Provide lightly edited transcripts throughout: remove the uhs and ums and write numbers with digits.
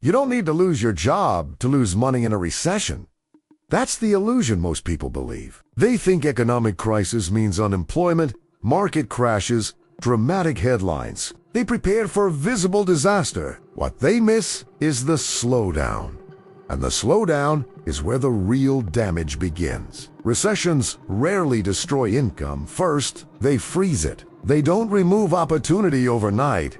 You don't need to lose your job to lose money in a recession. That's the illusion most people believe. They think economic crisis means unemployment, market crashes, dramatic headlines. They prepare for visible disaster. What they miss is the slowdown. And the slowdown is where the real damage begins. Recessions rarely destroy income. First, they freeze it. They don't remove opportunity overnight.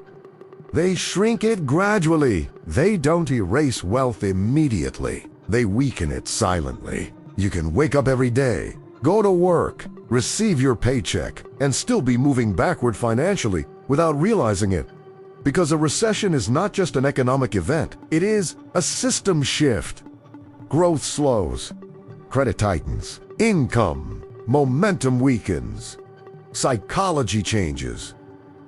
They shrink it gradually. They don't erase wealth immediately. They weaken it silently. You can wake up every day, go to work, receive your paycheck, and still be moving backward financially without realizing it. Because a recession is not just an economic event, it is a system shift. Growth slows, credit tightens, income, momentum weakens, psychology changes,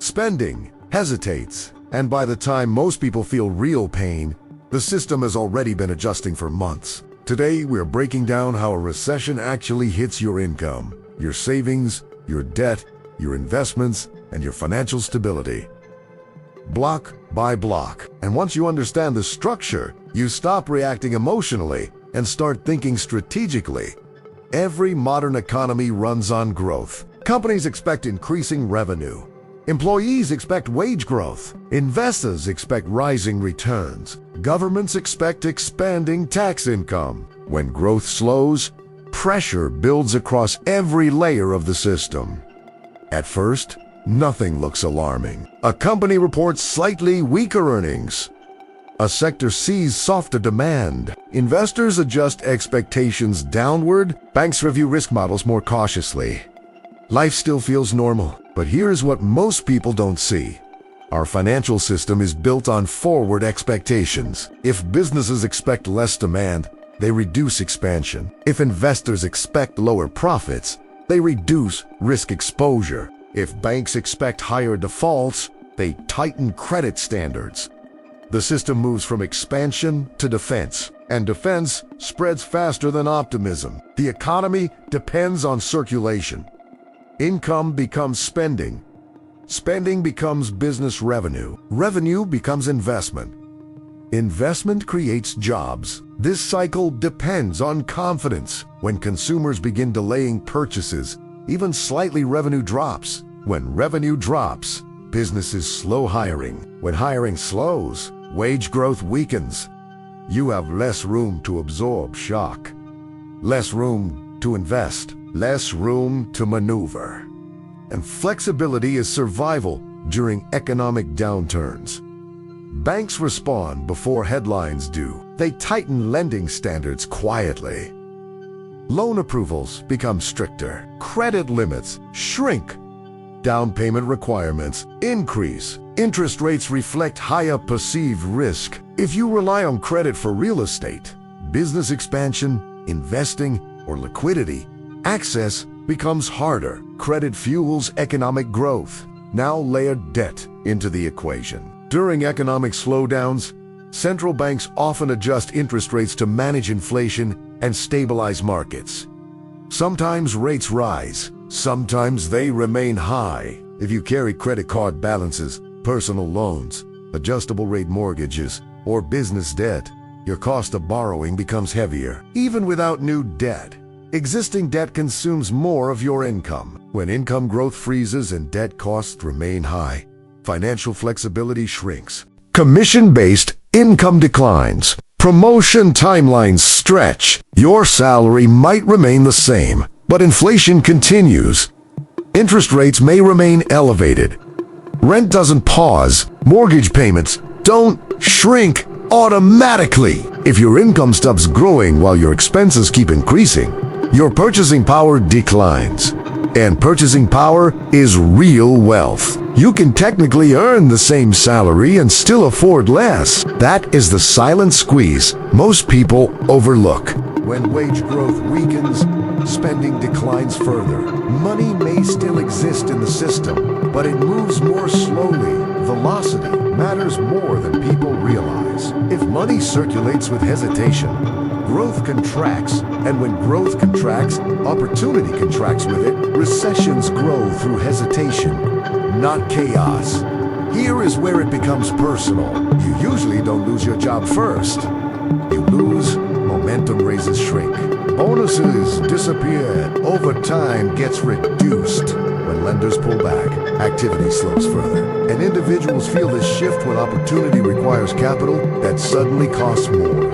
spending hesitates, and by the time most people feel real pain, the system has already been adjusting for months. Today, we're breaking down how a recession actually hits your income, your savings, your debt, your investments, and your financial stability. Block by block. And once you understand the structure, you stop reacting emotionally and start thinking strategically. Every modern economy runs on growth. Companies expect increasing revenue. Employees expect wage growth. Investors expect rising returns. Governments expect expanding tax income. When growth slows, pressure builds across every layer of the system. At first, nothing looks alarming. A company reports slightly weaker earnings. A sector sees softer demand. Investors adjust expectations downward. Banks review risk models more cautiously. Life still feels normal, but here's what most people don't see. Our financial system is built on forward expectations. If businesses expect less demand, they reduce expansion. If investors expect lower profits, they reduce risk exposure. If banks expect higher defaults, they tighten credit standards. The system moves from expansion to defense, and defense spreads faster than optimism. The economy depends on circulation. Income becomes spending. Spending becomes business revenue. Revenue becomes investment. Investment creates jobs. This cycle depends on confidence. When consumers begin delaying purchases, even slightly revenue drops. When revenue drops, businesses slow hiring. When hiring slows, wage growth weakens. You have less room to absorb shock, less room to invest, less room to maneuver. And flexibility is survival during economic downturns. Banks respond before headlines do. They tighten lending standards quietly. Loan approvals become stricter. Credit limits shrink. Down payment requirements increase. Interest rates reflect higher perceived risk. If you rely on credit for real estate, business expansion, investing, or liquidity, access becomes harder. Credit fuels economic growth. Now layer debt into the equation. During economic slowdowns, central banks often adjust interest rates to manage inflation and stabilize markets. Sometimes rates rise. Sometimes they remain high. If you carry credit card balances, personal loans, adjustable rate mortgages, or business debt, your cost of borrowing becomes heavier. Even without new debt, existing debt consumes more of your income. When income growth freezes and debt costs remain high, financial flexibility shrinks. Commission-based income declines. Promotion timelines stretch. Your salary might remain the same, but inflation continues. Interest rates may remain elevated. Rent doesn't pause. Mortgage payments don't shrink automatically. If your income stops growing while your expenses keep increasing, your purchasing power declines. And purchasing power is real wealth. You can technically earn the same salary and still afford less. That is the silent squeeze most people overlook. When wage growth weakens, spending declines further. Money may still exist in the system, but it moves more slowly. Velocity matters more than people realize. If money circulates with hesitation, growth contracts, and when growth contracts, opportunity contracts with it. Recessions grow through hesitation, not chaos. Here is where it becomes personal. You usually don't lose your job first. You lose, momentum raises shrink. Bonuses disappear. Overtime gets reduced. When lenders pull back, activity slows further. And individuals feel this shift when opportunity requires capital that suddenly costs more.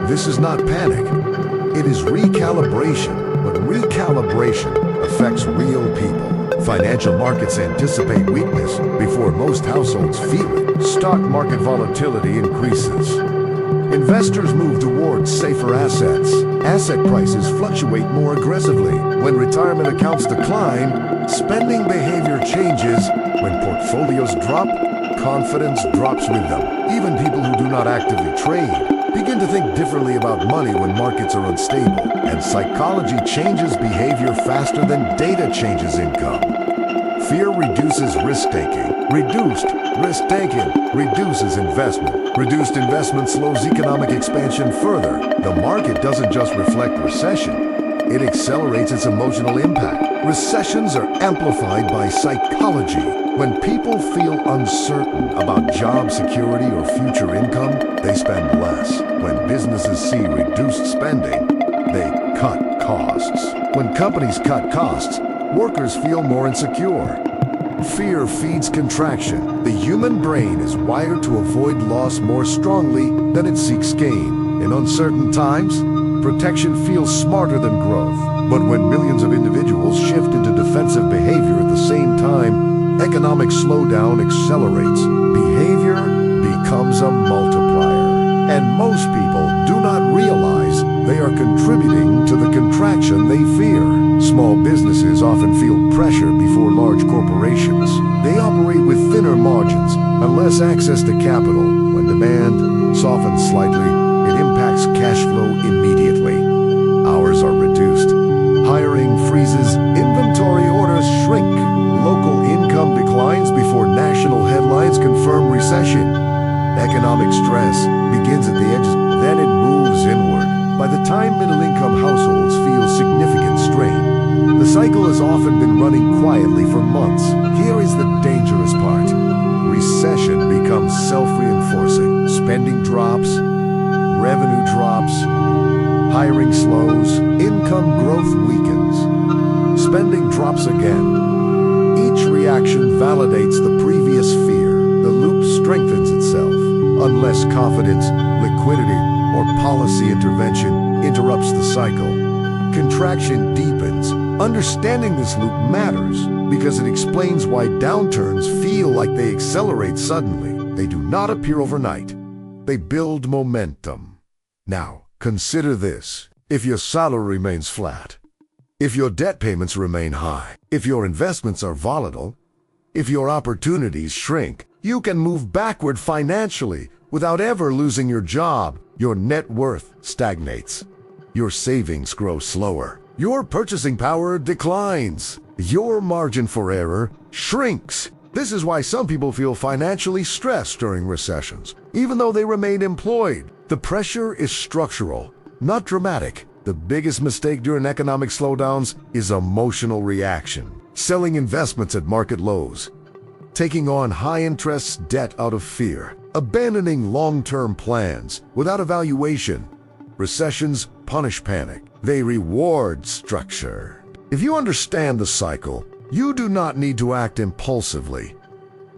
This is not panic. It is recalibration. But recalibration affects real people. Financial markets anticipate weakness before most households feel it. Stock market volatility increases. Investors move towards safer assets. Asset prices fluctuate more aggressively. When retirement accounts decline, spending behavior changes. When portfolios drop, confidence drops with them. Even people who do not actively trade begin to think differently about money when markets are unstable. And psychology changes behavior faster than data changes income. Fear reduces risk-taking. Reduced risk-taking reduces investment. Reduced investment slows economic expansion further. The market doesn't just reflect recession. It accelerates its emotional impact. Recessions are amplified by psychology. When people feel uncertain about job security or future income, they spend less. When businesses see reduced spending, they cut costs. When companies cut costs, workers feel more insecure. Fear feeds contraction. The human brain is wired to avoid loss more strongly than it seeks gain. In uncertain times, protection feels smarter than growth. But when millions of individuals shift into defensive behavior at the same time, economic slowdown accelerates. Behavior becomes a multiplier. And most people do not realize they are contributing to the contraction they fear. Small businesses often feel pressure before large corporations. They operate with thinner margins and less access to capital. When demand softens slightly, it impacts cash flow immediately. Hours are reduced. Hiring freezes. Inventory orders shrink. Local income declines before national headlines confirm recession. Economic stress begins at the edges, then it moves inward. By the time middle-income households feel significant strain, the cycle has often been running quietly for months. Here is the dangerous part. Recession becomes self-reinforcing. Spending drops, revenue drops, hiring slows, income growth weakens. Spending drops again. Each reaction validates the previous fear. The loop strengthens itself, unless confidence, liquidity, or policy intervention interrupts the cycle. Contraction deepens. Understanding this loop matters because it explains why downturns feel like they accelerate suddenly. They do not appear overnight. They build momentum. Now, consider this. If your salary remains flat, if your debt payments remain high, if your investments are volatile, if your opportunities shrink, you can move backward financially without ever losing your job. Your net worth stagnates. Your savings grow slower. Your purchasing power declines. Your margin for error shrinks. This is why some people feel financially stressed during recessions, even though they remain employed. The pressure is structural, not dramatic. The biggest mistake during economic slowdowns is emotional reaction. Selling investments at market lows, taking on high-interest debt out of fear, abandoning long-term plans without evaluation. Recessions punish panic. They reward structure. If you understand the cycle, you do not need to act impulsively.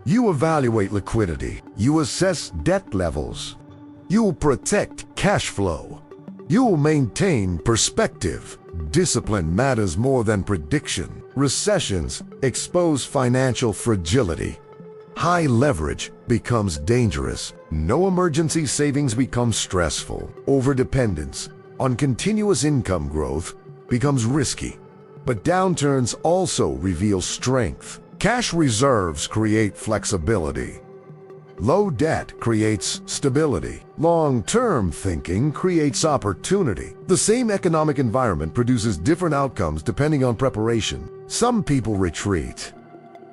You evaluate liquidity. You assess debt levels. You will protect cash flow. You will maintain perspective. Discipline matters more than prediction. Recessions expose financial fragility. High leverage becomes dangerous. No emergency savings becomes stressful. Overdependence on continuous income growth becomes risky. But downturns also reveal strength. Cash reserves create flexibility. Low debt creates stability. Long-term thinking creates opportunity. The same economic environment produces different outcomes depending on preparation. Some people retreat.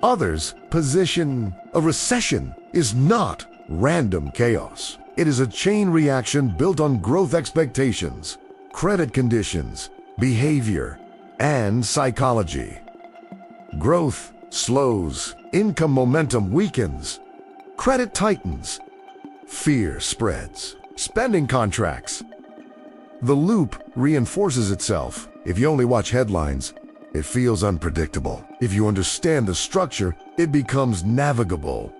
Others position. A recession is not random chaos. It is a chain reaction built on growth expectations, credit conditions, behavior, and psychology. Growth slows, income momentum weakens, credit tightens, fear spreads, spending contracts. The loop reinforces itself. If you only watch headlines, it feels unpredictable. If you understand the structure, it becomes navigable.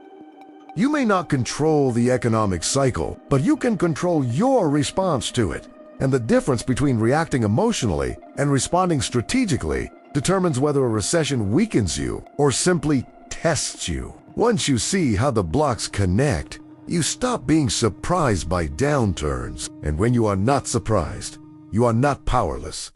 You may not control the economic cycle, but you can control your response to it. And the difference between reacting emotionally and responding strategically determines whether a recession weakens you or simply tests you. Once you see how the blocks connect, you stop being surprised by downturns. And when you are not surprised, you are not powerless.